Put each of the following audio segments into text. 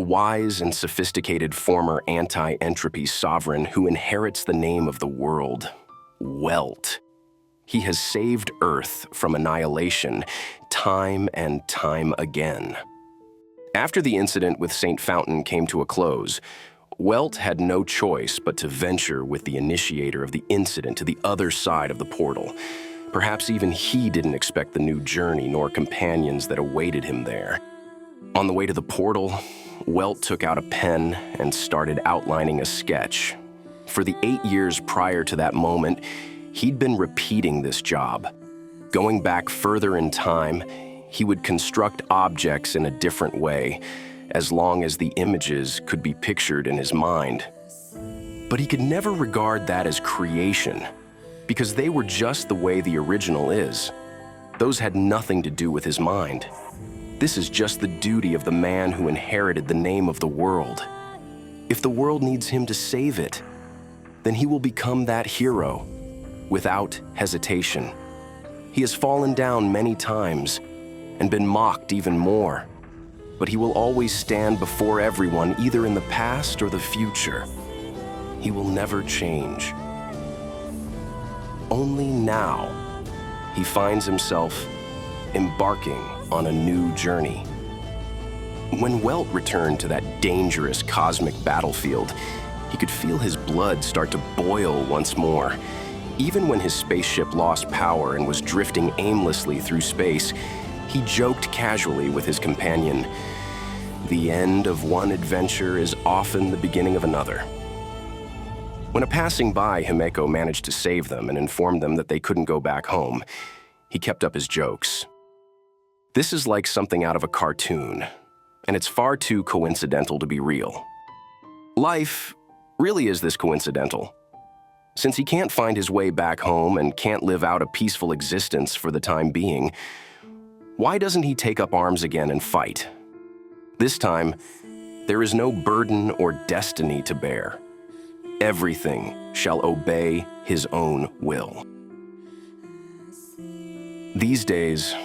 wise and sophisticated former anti-entropy sovereign who inherits the name of the world, Welt. He has saved Earth from annihilation time and time again. After the incident with St. Fountain came to a close, Welt had no choice but to venture with the initiator of the incident to the other side of the portal. Perhaps even he didn't expect the new journey nor companions that awaited him there. On the way to the portal, Welt took out a pen and started outlining a sketch. For the 8 years prior to that moment, he'd been repeating this job. Going back further in time, he would construct objects in a different way, as long as the images could be pictured in his mind. But he could never regard that as creation, because they were just the way the original is. Those had nothing to do with his mind. This is just the duty of the man who inherited the name of the world. If the world needs him to save it, then he will become that hero, without hesitation. He has fallen down many times and been mocked even more, but he will always stand before everyone, either in the past or the future. He will never change. Only now, he finds himself embarking on a new journey. When Welt returned to that dangerous cosmic battlefield, he could feel his blood start to boil once more. Even when his spaceship lost power and was drifting aimlessly through space, he joked casually with his companion, "The end of one adventure is often the beginning of another." When a passing by Himeko managed to save them and informed them that they couldn't go back home, he kept up his jokes. This is like something out of a cartoon, and it's far too coincidental to be real. Life really is this coincidental. Since he can't find his way back home and can't live out a peaceful existence for the time being, why doesn't he take up arms again and fight? This time, there is no burden or destiny to bear. Everything shall obey his own will. These days,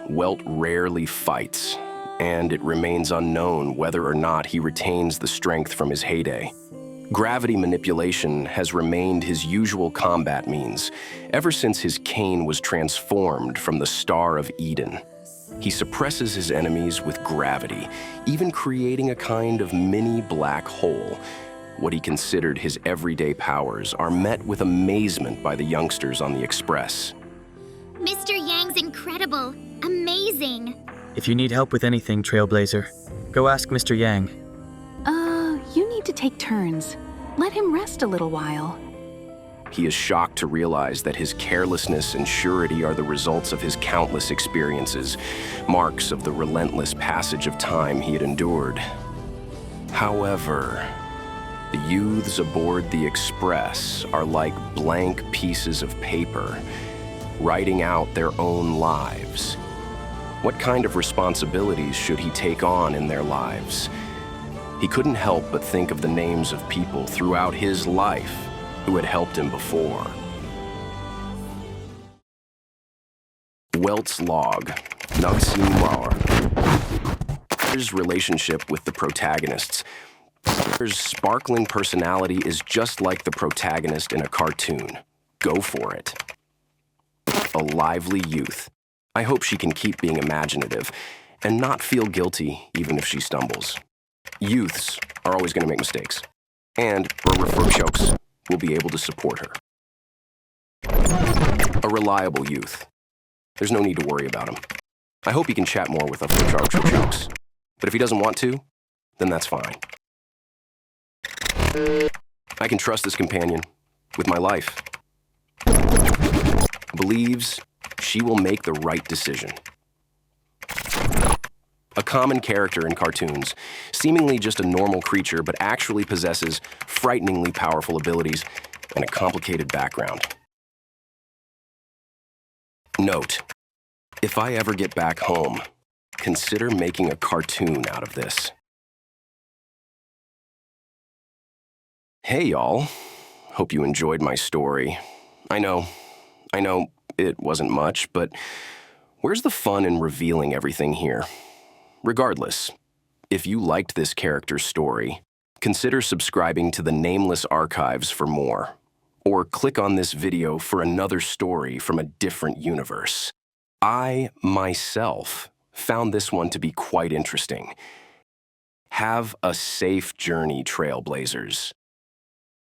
Welt rarely fights, and it remains unknown whether or not he retains the strength from his heyday. Gravity manipulation has remained his usual combat means ever since his cane was transformed from the Star of Eden. He suppresses his enemies with gravity, even creating a kind of mini black hole. What he considered his everyday powers are met with amazement by the youngsters on the Express. Mr. Yang's incredible. Amazing. If you need help with anything, Trailblazer, go ask Mr. Yang. You need to take turns. Let him rest a little while. He is shocked to realize that his carelessness and surety are the results of his countless experiences, marks of the relentless passage of time he had endured. However, the youths aboard the Express are like blank pieces of paper, writing out their own lives. What kind of responsibilities should he take on in their lives? He couldn't help but think of the names of people throughout his life who had helped him before. Welt's log, Naximar. His relationship with the protagonists. His sparkling personality is just like the protagonist in a cartoon. Go for it. A lively youth. I hope she can keep being imaginative and not feel guilty even if she stumbles. Youths are always going to make mistakes, and jokes will be able to support her. A reliable youth. There's no need to worry about him. I hope he can chat more with jokes, but if he doesn't want to, then that's fine. I can trust this companion with my life. Believes she will make the right decision. A common character in cartoons, seemingly just a normal creature, but actually possesses frighteningly powerful abilities and a complicated background. Note, if I ever get back home, consider making a cartoon out of this. Hey y'all, hope you enjoyed my story. I know, it wasn't much, but where's the fun in revealing everything here? Regardless, If you liked this character's story, consider subscribing to the Nameless Archives for more, or click on this video for another story from a different universe. I, myself, found this one to be quite interesting. Have a safe journey, Trailblazers.